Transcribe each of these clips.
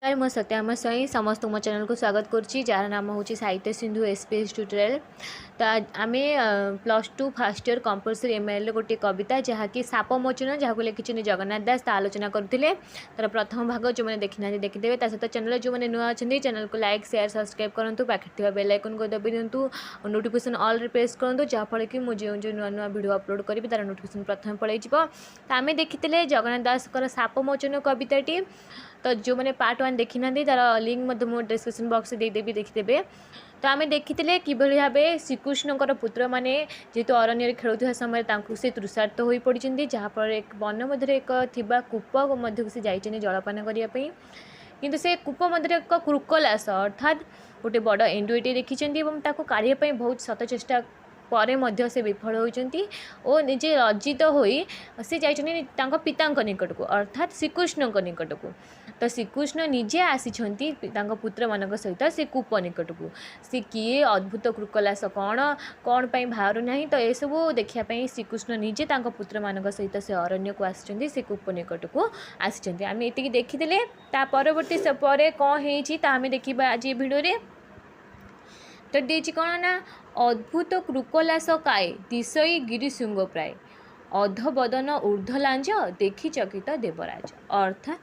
यार मो सत्याम साई समस्त मो चैनल को स्वागत करुच्ची जार नाम हूँ साहित्य सिंधु एसपीएस ट्यूटोरियल। तो आम +2 फर्स्ट ईयर कंपलसरी एमएल गोटे कविता जहाँकि साप मोचन जहाँ को लिखिं जगन्नाथ दास ता आलोचना करते तार प्रथम भाग जो मैंने देखी ना देखिदेवे सहित चैनल जो मैंने नुआ अच्छा चैनल को लाइक शेयर सब्सक्राइब करूँ पाखे बेल आइकन को दबी दिंतु नोटिफिकेशन ऑल प्रेस करूँ जहाँफल कि मुझे जो नुआ नुआ वीडियो अपलोड करी तार नोटिफिकेशन प्रथम पड़े तो आम देखी जगन्नाथ दास साप मोचन कविताटी। तो जो मैंने पार्ट 1 देखी ना तार लिंक मो डिस्क्रिप्शन बॉक्स देदेवी देखिदेवे। तो आम देखी कि भाव श्रीकृष्णकर पुत्र मैंने जेहेतु अरण्य खेलुवा समय से तृषार्त हो पड़ी जहाँफल एक वन मध्य एक थिबा कूप मध्य से जाइए जलपान करने किंतु से कूप मध्य एक क्रुकलास अर्थात गोटे बड़ एंडुएटे देखिं काढ़े बहुत शत चेष्टा परे मध्य से विफल होती और निजे लज्जित हो सी जाइए पिता निकट को अर्थात श्रीकृष्ण निकट को। तो श्रीकृष्ण निजे आसी पुत्र मान सहित से कूप निकट को सी किए अद्भुत क्रुकलास कौन कौन पाई बाहर ना। तो यह सब देखापी श्रीकृष्ण निजे पुत्र मान सहित से अरण्य को आसी से कूप निकट को आसी आम ये देखीदे परवर्ती पर कौन होमें देखा आज भिडियो। तो देची कौन ना अद्भुत क्रुकलास काय दिशई गिरिशृंग प्राय अधबदन ऊर्ध्वलांज देखी चकित देवराज अर्थात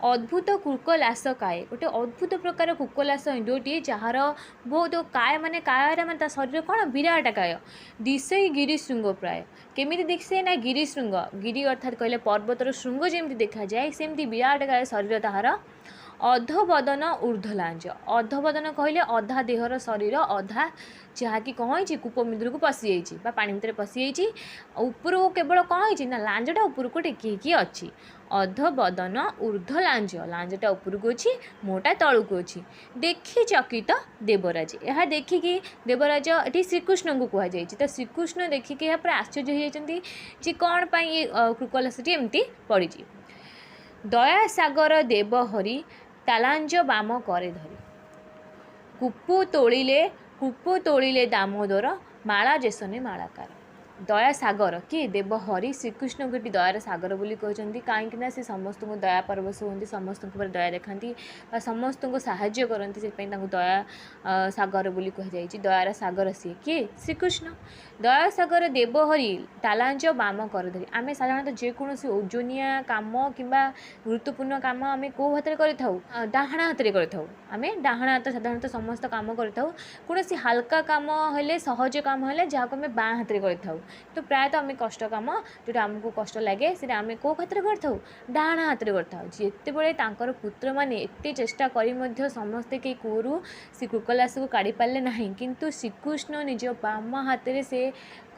अद्भुत क्रुकलास काय गोटे अद्भुत प्रकार क्रुकलास इंडोटी जार बहुत काय माने काय माने शरीर कौन विराट काय दिशई गिरिशृंग प्राय केमी दिखे ना गिरिशृंग गिरी अर्थात कहले पर्वतर श्रृंग जमी देखा जाए सेमती विराट काय शरीर ताहार अधबदन ऊर्ध्वलांज अधबदन कहले अधा देहर शरीर अधा जहाँकि कौन कूप भितर को पशि जा पा भितर पशि ऊपर केवल कौन ना लांजटा ऊपर को टेकी अच्छी अधबदन ऊर्ध्वलांज लांजटा ऊपर को अच्छी मोटा तलू को अच्छी देखी चकित देवराज यह देखिकी देवराज ये श्रीकृष्ण को कहुई। तो श्रीकृष्ण देखिकी आश्चर्य होती कौन पाई क्रुकलासटी एमती पड़ी दया सागर देव हरि तालांज बाम करे धरी कूपु तोड़िले दामोदर माला जेसने मालाकार दया सागर किए देव हरि श्रीकृष्ण गोटी दयार सागर बोली कहते कहीं से समस्त को दया परवश होती समस्त दया देखा समस्त को साहाय्य करती से दया सागर बोली कहुई। दयार सागर सी किए श्रीकृष्ण दया सागर देव हरि तालांज बाम कर धरी आम साधारणतः जेकोसी ओजनिया काम कि गुरुत्वपूर्ण काम आम कौ हाथ में डाहाण हाथ में आम डाहाण हाथ साधारणतः समस्त काम कौन हाल्का काम है सहज काम है जहाँ को आम बाँ हाथ में तो प्रायतः आम कष्ट काम जो आमको कष्ट लगे से आम कौ हाथ में डाहाण हाथ में करते पुत्र मैंने एत चेष्टा कर समस्ते कई कूरु से क्रुकलास को काढ़ी पारे ना किंतु श्रीकृष्ण निज बाम हाथ में से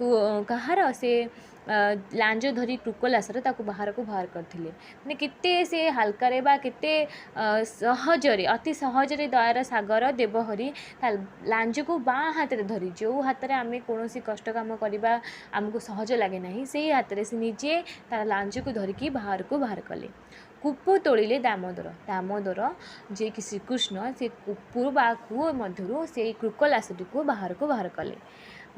कहार से लांज धरी क्रुकलास बाहर को बाहर करते मैंने केते से हल्कार केते सहजरे अति सहजरे दयार सागर देवहरि लांज को बाँ हाथ में धरी जो हाथ में आम कौन कष्ट काम करवा आमको सहज लगे ना से हाथ में से निजे तार लांज को धरिकी बाहर को बाहर कले कूपु तोड़िले दामोदर दामोदर जे कि श्रीकृष्ण से कूपुर बा कूप मध्य से क्रुकलासटी को बाहर कले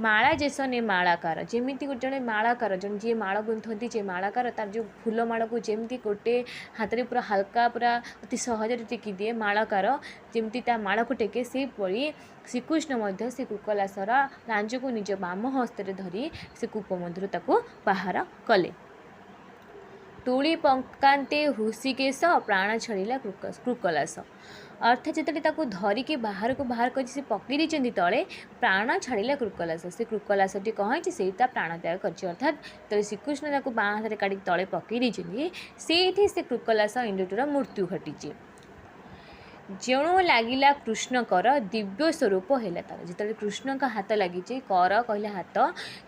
माला जेसने मालाकार जमी गोटे मालाकार जन जी माला गुंथती जे मालाकार तार जो फूल माला को जमी गोटे हाथ में पूरा हल्का पूरा अति सहज टेकी दिए मालाकार जमी माला को टेके से पड़ी श्रीकृष्ण से क्रुकलासर लांज को निज बाम हस्त धरी से कूप मध्य बाहर कले तुली पंकांते हृषिकेश प्राण छड़िला क्रुकलास अर्थात जिते धरिकी बाहर को बाहर कर पकई तले प्राण छाड़ा क्रुकलास से क्रुकलासटी कौन से प्राण त्याग कर अर्थात तो श्रीकृष्ण बाँ हाथ काढ़ी तले पकई से क्रुकलास इंद्रटीर मृत्यु घटी जो लगिला कृष्णकर दिव्य स्वरूप है तार जिते कृष्ण का हाथ लगी कर कहले हाथ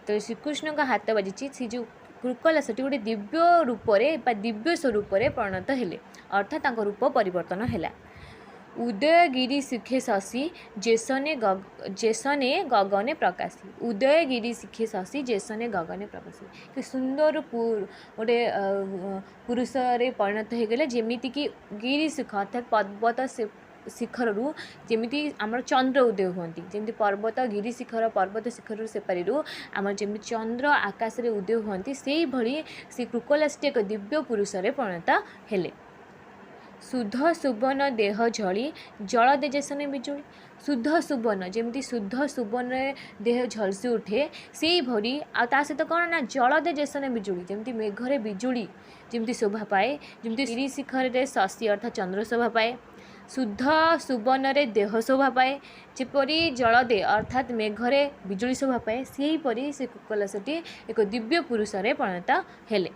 तो श्रीकृष्ण का हाथ बाजी सी जो क्रुकलासटी गोटे दिव्य रूपरे दिव्य स्वरूप परिणत हेले अर्थात रूप परिवर्तन है उदयगिरी शिखे शशि जेसने गगने प्रकाशी उदयगिरी शिखे शशि जेसने गगने प्रकाशी कि सुंदर गोटे पुरुष परिणत हो गले जमीक गिरी शिख अर्थात पर्वत शिखर जमी आम चंद्र उदय होती जमी पर्वत गिरी शिखर पर्वत शिखर सेपारी आम जमी चंद्र आकाश में उदय होती से भली से क्रुकलासटी एक दिव्य पुरुष परिणत हेले शुद्ध सुबर्ण देह झली जल दे जेसने बिजुली। शुद्ध सुबर्ण जमी शुद्ध सुबर्ण देह झलसी उठे से भरी आ सहित कौन ना जल दे जेसने बिजुली जमी मेघरे बिजुली जमी शोभा पाए जमी गिरी शिखर शशि अर्थात चंद्र शोभा पाए शुद्ध सुबर्ण देह शोभा पाए जेपरी जल दे अर्थात मेघरे बिजुली शोभा पाए सेहीपरि से कुकुलसटी एक दिव्य पुरुष परिणत हेले।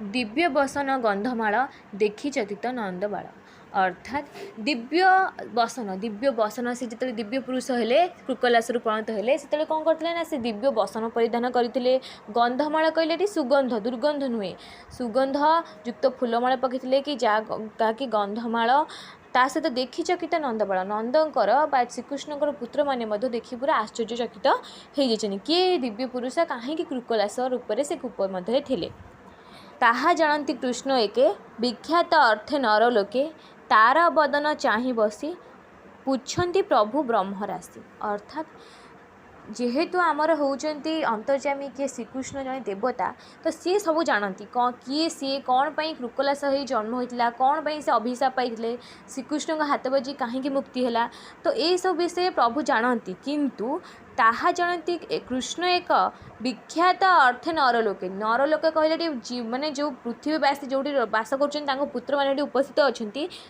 दिव्य बसन गंधमाल देखी चकित नंदबाल अर्थात दिव्य बसन से जो दिव्य पुरुष हेले कृकलासु परिणत हेले से कौन करते ना से दिव्य बसन परिधान करते गंधमाल कहले सुगंध दुर्गंध नुहे सुगंध युक्त फूलमाला पकईले कि जहाँकि गंधमाल ता सहित देखी चकित नंदबाल नंदकर बा श्रीकृष्णकर पुत्र मैंने देखी पूरा आश्चर्यचकित हो जाइए किए दिव्य पुरुष कहीं कृकलास रूप से कूप मध्य थे ताहा जानती कृष्ण एके विख्यात अर्थे नरलोके तार बदन चाहि बसी पुछंती प्रभु ब्रह्मराशि अर्थात जेहेतु आमर होउचंती अंतर्जामी किए श्रीकृष्ण जड़े देवता तो सी सब जानती कौन किए सी कौन पाई कृकलास हो जन्म होता कौन पाई से अभिशाप पाई श्रीकृष्ण हाथ बजी कहीं मुक्ति है तो ये सब विषय प्रभु जानती किंतु ताहा जानती कृष्ण एक विख्यात अर्थे नरलोके कहले माने जो पृथ्वीवासी जो बास कर पुत्र मैंने उपस्थित अच्छा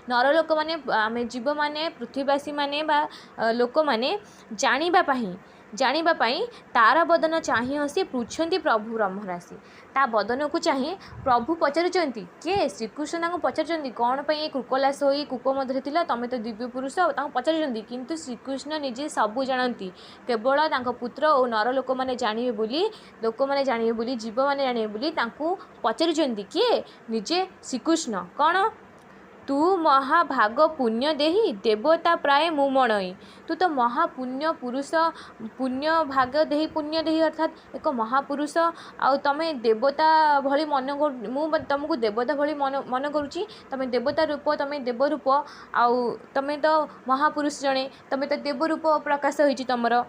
नरलोक मैंने आम जीव मैंने पृथ्वीवासी मैंने लोक मैंने जानापी तार बदन चाहि हसी पृछंती प्रभु ब्रह्मराशि ता बदन को चाहे प्रभु पचारुंट किए श्रीकृष्ण पचारुंट कौन पर कृकलास हो कूप मध्य थी तुम तो दिव्य पुरुष पचारुंट किंतु श्रीकृष्ण निजे सबू जानती केवल पुत्र और नरलोक मैंने जानवे बोली लोक मैंने जानवे बोली जीव मैंने जानवे बोली पचारुंट किए निजे श्रीकृष्ण कौन तू महाभाग पुण्य देही देवता प्राय मुमणई तू तो महापुण्य पुरुष पुण्य भाग देही पुण्य देही अर्थात एक महापुरुष आउ तमें देवता भली मन मु तुमको देवता भली मन करुच्ची तमें देवता रूप तमें देव रूप आउ तमें तो महापुरुष जड़े तमें तो देव रूप प्रकाश होती तुमर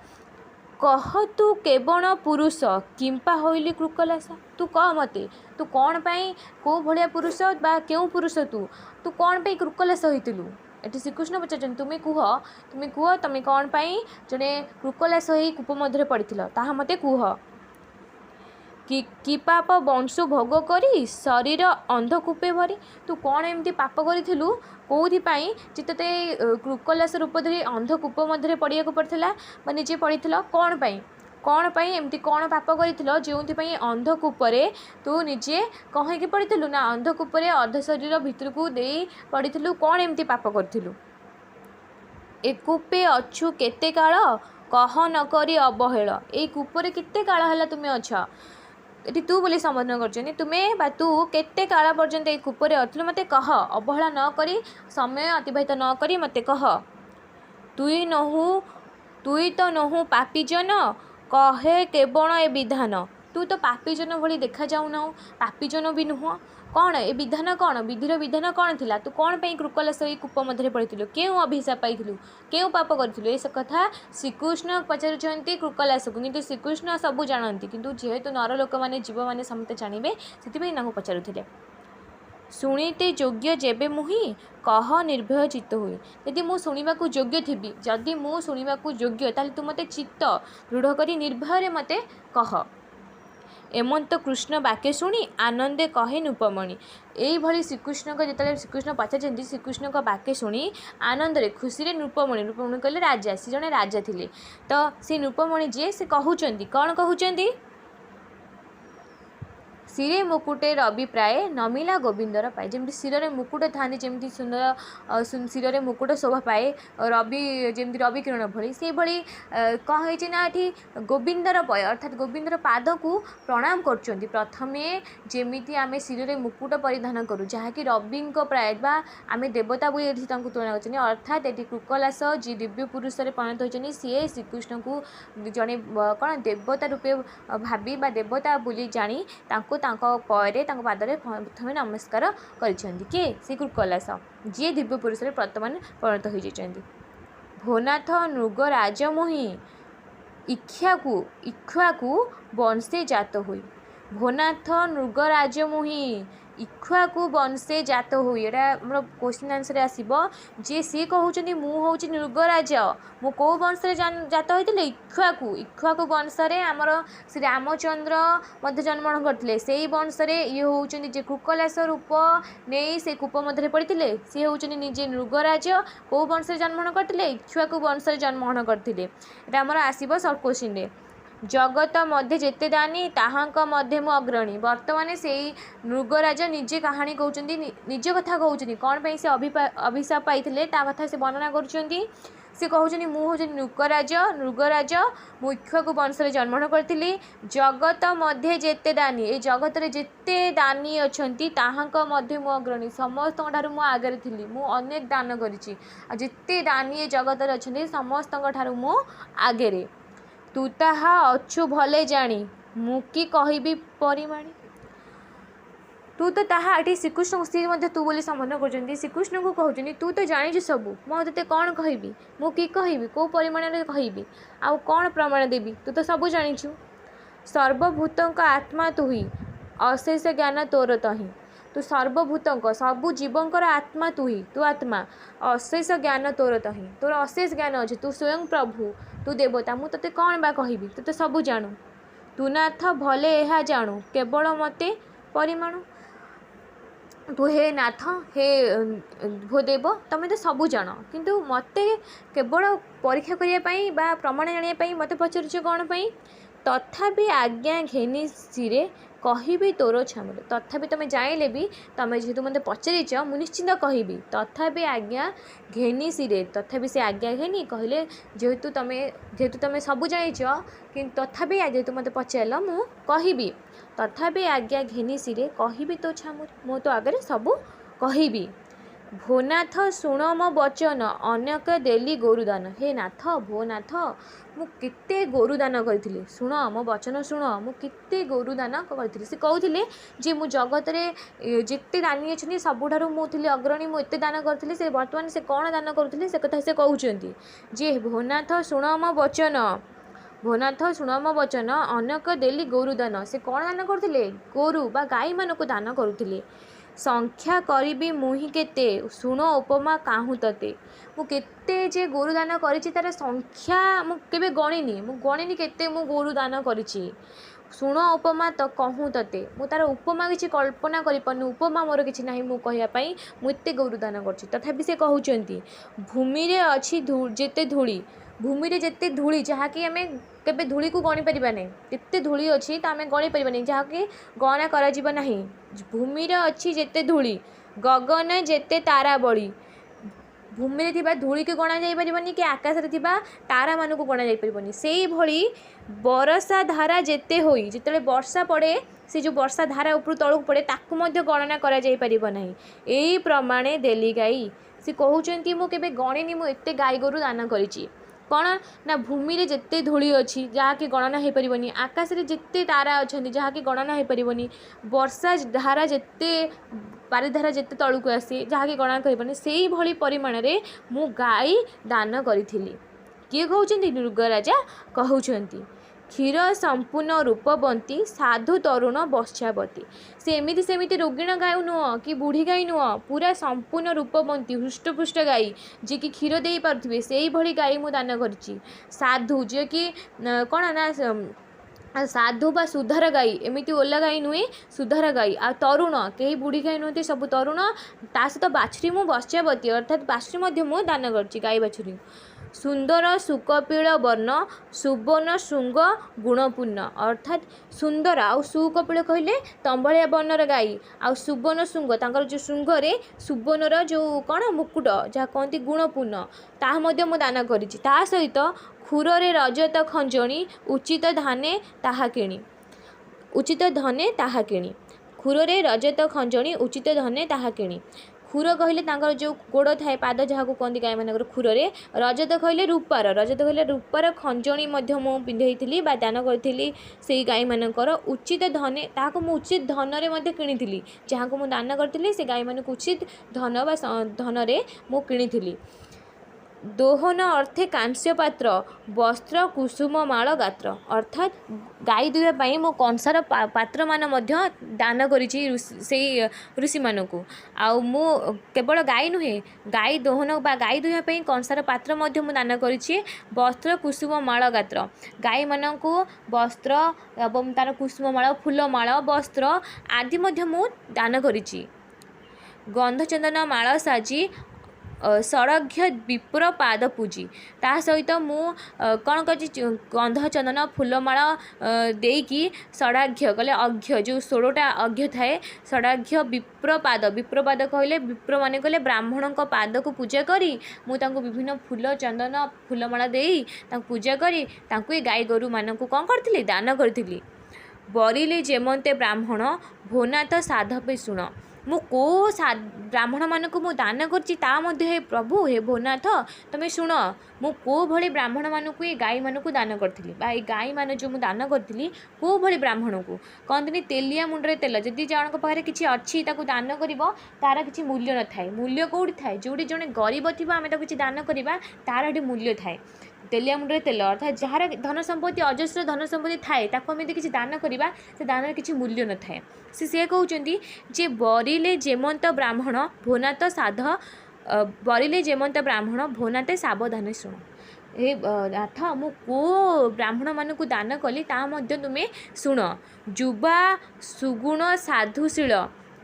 कह तू केवल पुरुष किंपा होइली कृकलास तू कह मते तू कौन पाई को भलिया पुरुष बा क्यों पुरुष तू कौन पाई कृकलास होइतिलु एटी श्रीकृष्ण पचार तुम्हें कह तुम्हें कौन पाई जड़े कृकलास हो कूप मध्य पड़ता ताहा मते कह कि पाप वंश भोग करी शरीर अंधकूपे भरी तू कौन एमती पाप करूँ कौपाई जे ते कृकलास रूप धरी अंधकूप मध्य पड़ा पड़ता निजे पड़ता कौन पाई एमती कौन पाप कर जो अंधकूपरे तू निजे कहीं पड़ू ना अंधकूपरे अर्ध शरीर भितर को दे पड़ू कौन एमती पाप करूँ एकूपे अच्छु केते काल कह न करी अवहेल ए कूपरे केते काल है तुम्हें अच्छा ये तू बोली संबोधन कर तुम्हें बा तू केते काल पर्यंत ये कूपरे अच्छु मते कह अवहेला न करी समय अतिबाहित न करी मते कह तुई तो नहु पापीजन कहे केवल ए विधान तू तो पापीजन भली देखा जाऊना पापीजन भी नुह कौन ए विधान कौन विधिर विधान कौन थिला तू कौन पे कृकलास कूप मध्य पड़ू क्यों अभिशाप पाई क्यों पाप करूँ ये कथा श्रीकृष्ण पचारुंट कृकलास को किंतु श्रीकृष्ण सबू जानती किंतु जेहेतु नरलोक मैंने जीव मैंने समस्ते जानवे से पचारुले शुणीते योग्य जेबे मुहि कह निर्भय चित्त हुई यदि मु शुणा योग्य थी जदि मु शुणा योग्य ताले तू मते चित्त दृढ़ करी निर्भय मते कह एमंत कृष्ण वाक्य शुणी आनंदे कहे नृपमणि यही श्रीकृष्ण को जिते श्रीकृष्ण पचार श्रीकृष्ण वाक्य शुणी आनंद रे खुशी नृपमणि कहले राजा सी जड़े राजा थे तो सी नृपमणि जी से कहते कौन कहते सिरे मुकुटे रवि प्राय नमिला गोविंदर पाए जमी सिरे मुकुट था जमी सुंदर सिरे मुकुट शोभा पाए रवि जमी रवि किरण भली से भली कौन ना ये गोविंदर पय अर्थात गोविंदर पाद को प्रणाम कर प्रथमे जमी आम सिरे मुकुट परिधान करूँ जहाँकि रवि प्राय आम देवता बोली तुलना कर अर्थात ये कृकलास जी दिव्य पुरुष परिणत होती सी श्रीकृष्ण को जड़े कौन देवता रूपे भावी देवता बोली जानी परे पादरे प्रथम नमस्कार किए श्री कृकलास जी दिव्य पुरुष वर्तमान परिणत हो जाती भोनाथ नृग राजमोही इक्ष्वाकु वंशे जात हुई भोनाथ नृग राजमोही इक्ष्वाकु वंशे जात हुई एटा मोर क्वेश्चन आंसर आसीबो जे सी कहउचंदी मु होउची नृगराज मु को वंश रे जात होइतिले इक्ष्वाकु वंश रे हमर श्री रामचंद्र मध्य जन्मग्रहण करथिले सेही वंश रे ये होउचंदी जे कुकलास रूप नेई से कूप मध्य पड़िथिले से होउचंदी निजे नृगराज को वंश रे जन्मग्रहण करथिले इक्ष्वाकु वंश रे जन्मग्रहण करथिले एटा हमर आसीबो शॉर्ट क्वेश्चन रे जगत मध्य जेते दानी ताहांक मध्य मु अग्रणी वर्तमान से नृगराज निजे कहानी कहउचंदी निज कथा कहउचंदी कोन पई से अभिशाप पाइथिले ता कथा से वर्णना करूचंदी से कहउचंदी मु होचंदी नृगराज मु इक्ष्वाकु वंश रे जन्मग्रहण करथिली जगत मध्य जेते दानी ए जगत रे जेते दानी अछंती ताहांक मध्य मु अग्रणी समस्त ठारू मु आगे थिली मु अनेक दान करिछि आ जेते दानी ए जगत रे अछंती समस्त ठारू मु आगे रे तू ताहा अच्छु भले जानी मु कि कहबी परिमाणी तू तो ताहा एटी श्रीकृष्ण स्त्री मध्य तू बोली संबोधन कर श्रीकृष्ण को कहते तू तो जानी सबू मु ते कौन कहबी मु कि कहबी को परिमाण रे कहबी आउ कौन प्रमाण देबी तू तो सबू जानिछु सर्वभूतंक आत्मा तू ही अशेष ज्ञान तोर तही तू सर्वभूतंक सबू जीवंकर आत्मा तू ही तू आत्मा अशेष ज्ञान तोर तही तोर अशेष ज्ञान अच्छे तू स्वयं प्रभु तू देवता मु ते कौन बा कहबी तू तो सबू जानू तू नाथ भले एहा जानू केवल मते परिमाणु तू हे नाथ हे भूदेव तुम तो सबू जान किंतु मते केवल परीक्षा करने बा प्रमाण जानापी मत पचार कौन पाई तथापि आज्ञा घेनी सिरे कहबी तोर छामुरे तथापि तुम जाइले भी तुम जेहेतु मत पचारिच मु निश्चिंत कहबी तथापि आज्ञा घेनी सिरे तथापि से आज्ञा घेनी कहले जेहेतु तुम सबू जाइच कि तथापि जेहेतु मत पचार मु कहबी तथापि आज्ञा घेनी सिरे कहबी तो छामुरे मु तो आगे सबू कहबी भोनाथ शुण मो वचन अनेक देली गोरुदान हे नाथ भोनाथ मु केते गोरुदान करी शुण मो वचन शुण मु केते गोरुदान करी से कहते जे मु जगत रे जिते दानी अच्छे सबुठार मुझे अग्रणी मुझे दान करी से बर्तमान से कौन दान करुले से कथा से कहते जे भोनाथ शुण मो वचन भोनाथ शुण मो वचन अनेक देली गोरुदान से कौन दान करते गोरु बा गाई मानक दान करुले संख्या करी मुहि केते शुण उपमा काहू तते मु केते जे गोरुदान करिछि तार संख्या मु केबे गणिनी मु गणिनी केते मु गोरुदान करिछि शुण उपमा तो कहूँ तते मु तार उपमा किसी कल्पना करें उपमा मोर किसी ना मु कहवाई मुझे गोरुदान कर तथापि से कहते भूमि रे अच्छी जेते धूली भूमि रे जेते धूली जहाँकि आम केबे धूली को गणी पारिबा नहीं केते धूली अच्छी तो आम गणी पारिबा नहीं जहाँकि गणना करा जीव नहीं भूमि रे अच्छी जेते धूली गगन जेते तारा बड़ी भूमि रे थिबा धूली को गणा जाई परिबनी कि आकाश रे थिबा तारा मान को गणा जाई परिबनी सेही भली बरसा धारा जेते होई जितले वर्षा पड़े से जो वर्षा धारा ऊपर तळक पड़े ताकू मध्य गणना करा जाई परिबो नाही एई प्रमाणे देली गाई से कहउचंती मु केबे गणिनी मु एते गाई गोरु दान करिछि कौन ना भूमि रे जेते धूली अच्छी जहाँकि गणना हो पारिबनी आकाश रे जेते तारा अच्छा जहाँकि गणना हो पारिबनी वर्षा धारा जेते पारिधारा जेते तळक आसे जहाँकि गणना कर से भली परिमाण रे मु गाई दान करी किए कहउचंती नृगराजा कहउचंती क्षीर संपूर्ण रूपवंती साधु तरुण बश्यावती से एमती सेमती रोगिण गाय नुह कि बुढ़ी गाय नुह पूरा संपूर्ण रूपवंती हृष्टपुष्ट गाई जी कि क्षीर दे पारे से भली गाई मु दान करी साधु जे कि कौन ना साधु बा सुधार गाई एमती ओला गाई नुहे सुधार गाई आ तरुण कहीं बुढ़ी गाई नुहति सब तरुण ता सहित बाछुरी मु बश्यावती अर्थात बाछुरी मु दान करी गाई बाछुरी सुंदर सुकपिल वर्ण सुवर्ण श्रृंग गुणपूर्ण अर्थात सुंदर आउ सुकपिल कहले तंबलिया वर्णर गाई आउ सुवर्ण श्रृंग तांकर जो श्रृंगरे सुवर्णर जो कौन मुकुट जहाँ कहती गुणपूर्ण ताहा मध्य मु दान करी ता सहित खुरे रजत खंजणी उचित धाने ताहा किणी उचित धने ताहा किणी खुरे रजत खंजणी उचित धने ताहा किणी खुर कहले तांकर जो गोड़ थाए पाद जहाँ को कहती गाय मान खुरे रजत कहले रूपार खंजणी मु पिंधई दान करी से गाय मानकर उचित धने ताको मु उचित धन में किणी जहाँ को मु दान करी से गाय मान उचित धन बा धन मु किणी दोहन अर्थे कांस्य पात्र वस्त्र कुसुम माल गात्र अर्थात गाई दुहिबा मो कंसार पात्र मान दान करिछि से ऋषि मानक आउ मु केवल गाई नुहे गाई दोहन बा गाई दुहिबा कंसार पात्र मु दान करिछि वस्त्र कुसुम माल गात्र गाई मानक वस्त्र एवं तार कुसुम माल फूल माल वस्त्र आदि मु दान करिछि गंधचंदन माल साजी षडघ्य विप्र पाद पूजी ता सहित मु कौन कर गंध चंदन फूलमाल देकी षडाघ्य कहले अघ्य जो 16टा अघ्य थाए षडाघ्य विप्रपाद कहले विप्र माने कहले ब्राह्मण पाद को पूजा करी मुझे विभिन्न फूल चंदन फूलमाला देई पूजा करी गाई गोरु मानक कौन करथिली दान करथिली बरिले जेमंते ब्राह्मण भोनाथ साधपे शुण मु को ब्राह्मण मानक मु दान करछि ता मध्ये हे प्रभु हे भोनाथ तमे शुण मु को भली ब्राह्मण मानक ये गाई मानक दान करथिली बा ए गाई मान जो मु दान करथिली को भली ब्राह्मण को कहतनी तेलिया मुंडरे तेल जदि जनक पाखरे किछि अछि ताकू दान करिवो तार किछि मूल्य न थाए मूल्य कोउठी थाए जोडी जने गरीब थिबा आमे ताकू किछि दान करिबा तार हेटी मूल्य थाए तेलिया मुंडरे तेल अर्थात जार धन संपत्ति अजस्र धन संपत्ति थाए ताको आमे किछि दान करिबा से दानर किछि मूल्य न थाए से कहउचंदी जे बरिले जेमंत ब्राह्मण भोनात साध बरिले जेमंत ब्राह्मण भोनाते सावधान शुण हे नाथ मु को ब्राह्मण मानक दान कली ता मध्य तुमे शुण जुबा सुगुण साधुशील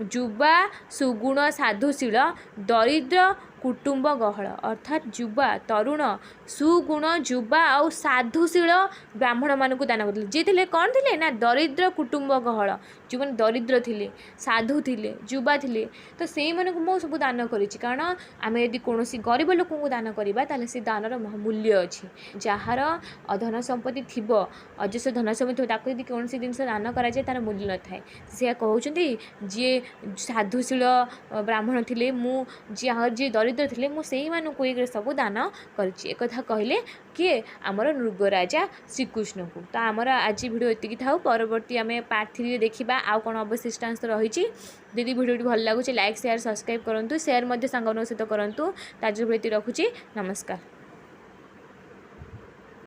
जुबा सुगुण साधुशील दरिद्र कुटुंब गहल अर्थात जुबा तरुण सुगुण जुबा आउ साधुशील ब्राह्मण मानक दान करते जी थे कौन थे ना दरिद्र कुटुंब गहल जो मैंने दरिद्र थे साधु थे जुबा थे तो से मानक मो सब दान करी कारण आम यदि कौन गरीब लोक को दान करवा ताले से दानर मूल्य अच्छी जार धन संपत्ति थी अजस्र धन संपत्ति थो यदि कौन जिन दान कराए तार मूल्य न थाए से कहते जी साधुशील ब्राह्मण थे जी दरिद्र थे मुझे सब दान कर कहले किए आमर नृग राजा श्रीकृष्ण को तो आमर आज वीडियो एतिकी था परवर्ती आम पार्ट 3 देखा आउ कौन अवशिष्टांश रही यदि वीडियो भल लगुच लाइक शेयर सब्सक्राइब करूँ शेयर सांग सहित करूँ ताज रखुची नमस्कार।